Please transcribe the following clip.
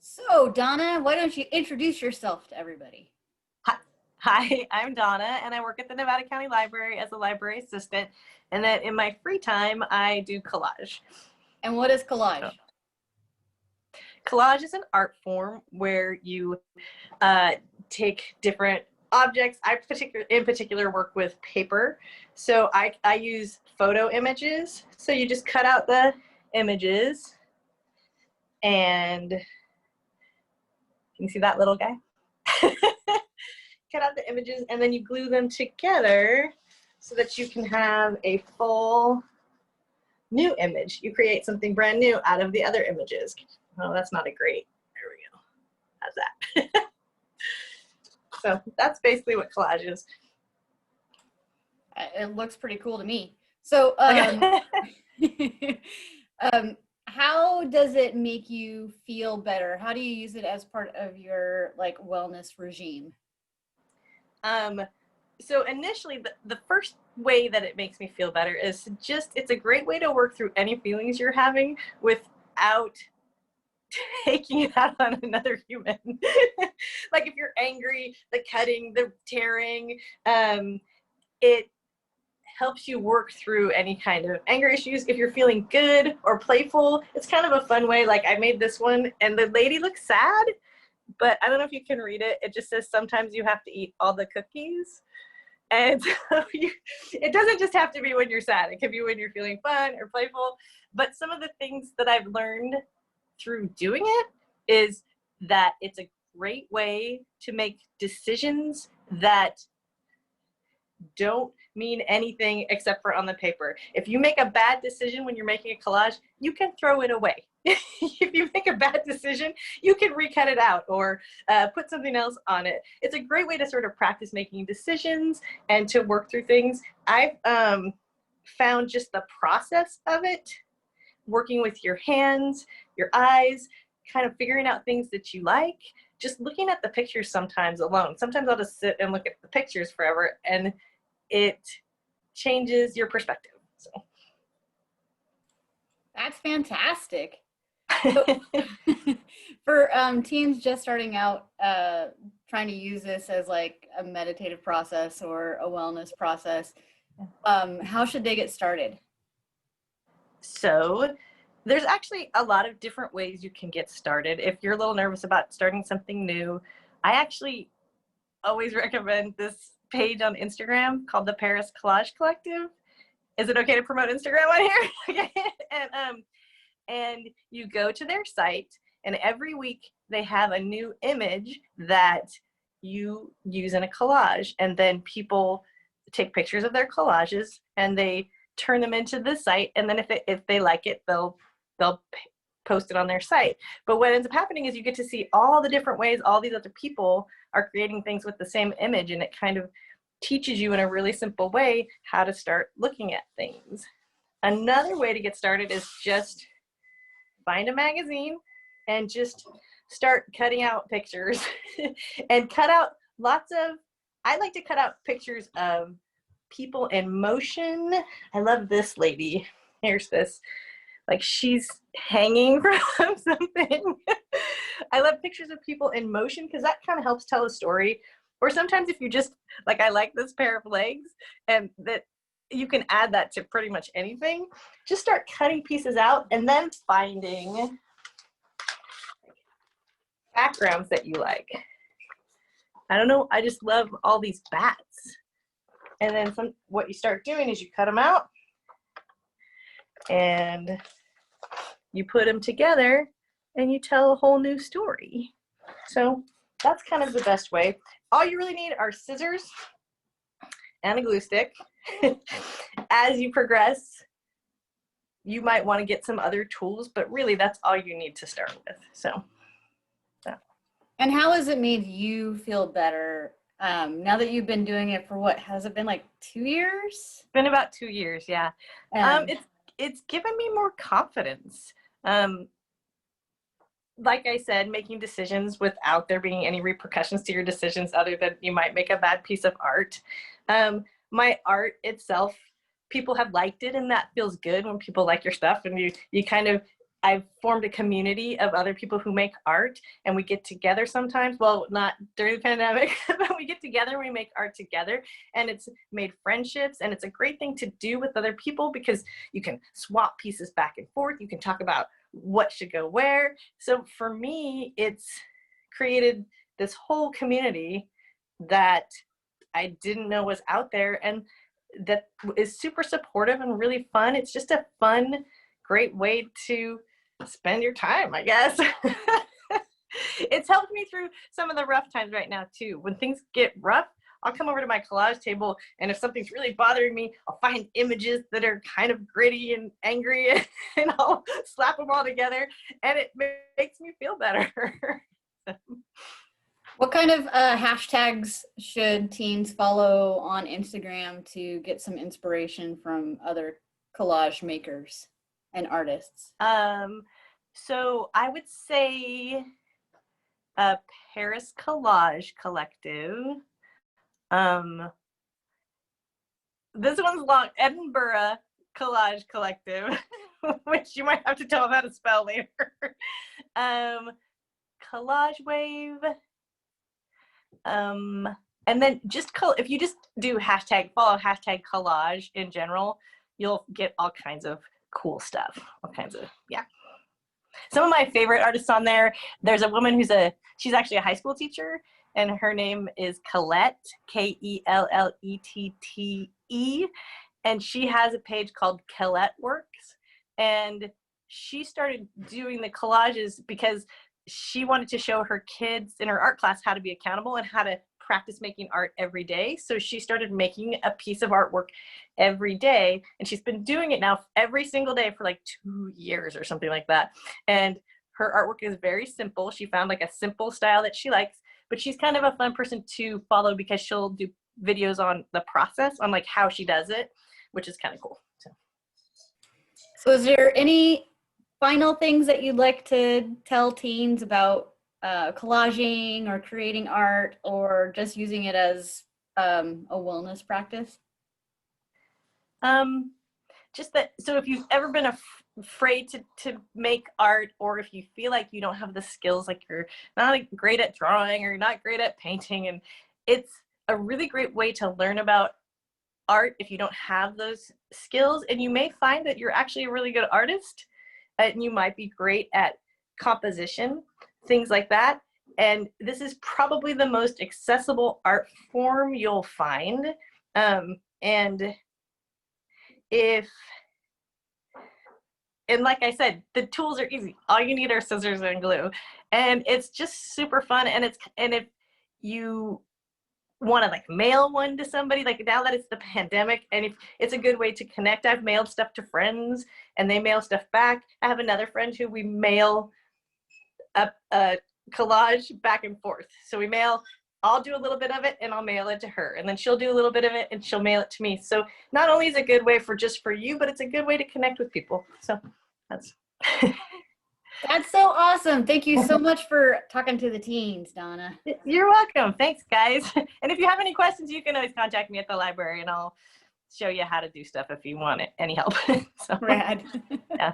So, Donna, why don't you introduce yourself to everybody? Hi, I'm Donna, and I work at the Nevada County Library as a library assistant. And then in my free time, I do collage. And what is So, collage? collage is an art form where you take different objects. In particular, work with paper. So I use photo images. So you just cut out the images, and can you see that little guy? Cut out the images, and then you glue them together so that you can have a full new image. You create something brand new out of the other images. Oh, that's not a great, there we go. How's that? So that's basically what collage is. It looks pretty cool to me. So, how does it make you feel better? How do you use it as part of your like wellness regime? So initially, the first way that it makes me feel better is it's a great way to work through any feelings you're having without taking it out on another human. Like if you're angry, the cutting, the tearing, it helps you work through any kind of anger issues. If you're feeling good or playful, it's kind of a fun way. Like I made this one and the lady looks sad, but I don't know if you can read it. It just says, sometimes you have to eat all the cookies. And so it doesn't just have to be when you're sad. It can be when you're feeling fun or playful. But some of the things that I've learned through doing it is that it's a great way to make decisions that don't mean anything except for on the paper. If you make a bad decision when you're making a collage, you can throw it away. If you make a bad decision, you can recut it out or put something else on it. It's a great way to sort of practice making decisions and to work through things. I've found just the process of it, working with your hands, your eyes, kind of figuring out things that you like, just looking at the pictures sometimes alone. Sometimes I'll just sit and look at the pictures forever, and it changes your perspective. So That's fantastic. So, for teens just starting out, trying to use this as like a meditative process or a wellness process, how should they get started? So there's actually a lot of different ways you can get started. If you're a little nervous about starting something new, I actually always recommend this page on Instagram called the Paris Collage Collective. Is it okay to promote Instagram on here? Okay. And you go to their site, and every week they have a new image that you use in a collage, and then people take pictures of their collages and they turn them into the site, and then if they like it, they'll post it on their site. But what ends up happening is you get to see all the different ways all these other people are creating things with the same image, and it kind of teaches you in a really simple way how to start looking at things. Another way to get started is just find a magazine and just start cutting out pictures and cut out I like to cut out pictures of people in motion. I love this lady. Here's this, like she's hanging from something. I love pictures of people in motion because that kind of helps tell a story. Or sometimes if you just, like I like this pair of legs, and that you can add that to pretty much anything. Just start cutting pieces out and then finding backgrounds that you like. I don't know, I just love all these bats. And then what you start doing is you cut them out and you put them together and you tell a whole new story. So that's kind of the best way. All you really need are scissors and a glue stick. As you progress, you might want to get some other tools, but really that's all you need to start with. So. And how has it made you feel better now that you've been doing it for what, has it been like 2 years? It's been about 2 years, yeah. It's given me more confidence. Like I said, making decisions without there being any repercussions to your decisions other than you might make a bad piece of art. My art itself, people have liked it, and that feels good when people like your stuff, and you kind of I've formed a community of other people who make art, and we get together sometimes. Well, not during the pandemic, but we get together and we make art together, and it's made friendships, and it's a great thing to do with other people because you can swap pieces back and forth. You can talk about what should go where. So for me, it's created this whole community that I didn't know was out there, and that is super supportive and really fun. It's just a fun, great way to spend your time, I guess. It's helped me through some of the rough times right now too. When things get rough, I'll come over to my collage table, and if something's really bothering me, I'll find images that are kind of gritty and angry, and I'll slap them all together, and it makes me feel better. What kind of hashtags should teens follow on Instagram to get some inspiration from other collage makers and artists? So I would say Paris Collage Collective. This one's long. Edinburgh Collage Collective, which you might have to tell them how to spell later. Collage Wave. And then just if you just do follow hashtag collage in general, you'll get all kinds of cool stuff. All kinds of, yeah. Some of my favorite artists on there, there's a woman she's actually a high school teacher, and her name is Kellette, Kellettee, and she has a page called Kellette Works, and she started doing the collages because she wanted to show her kids in her art class how to be accountable and how to practice making art every day. So she started making a piece of artwork every day, and she's been doing it now every single day for like 2 years or something like that. And her artwork is very simple. She found like a simple style that she likes, but she's kind of a fun person to follow because she'll do videos on the process, on like how she does it, which is kind of cool. So is there any final things that you'd like to tell teens about collaging or creating art, or just using it as a wellness practice? Just that, so if you've ever been afraid to make art, or if you feel like you don't have the skills, like you're not great at drawing or you're not great at painting, and it's a really great way to learn about art if you don't have those skills, and you may find that you're actually a really good artist, and you might be great at composition, things like that. And this is probably the most accessible art form you'll find. And like I said, the tools are easy. All you need are scissors and glue, and it's just super fun. And if you want to like mail one to somebody, like now that it's the pandemic, and if it's a good way to connect. I've mailed stuff to friends and they mail stuff back. I have another friend who we mail a collage back and forth. So I'll do a little bit of it and I'll mail it to her, and then she'll do a little bit of it and she'll mail it to me. So not only is it a good way just for you, but it's a good way to connect with people. So that's That's so awesome. Thank you so much for talking to the teens, Donna. You're welcome. Thanks, guys. And if you have any questions, you can always contact me at the library, and I'll show you how to do stuff if you want any help. So, Rad. yeah.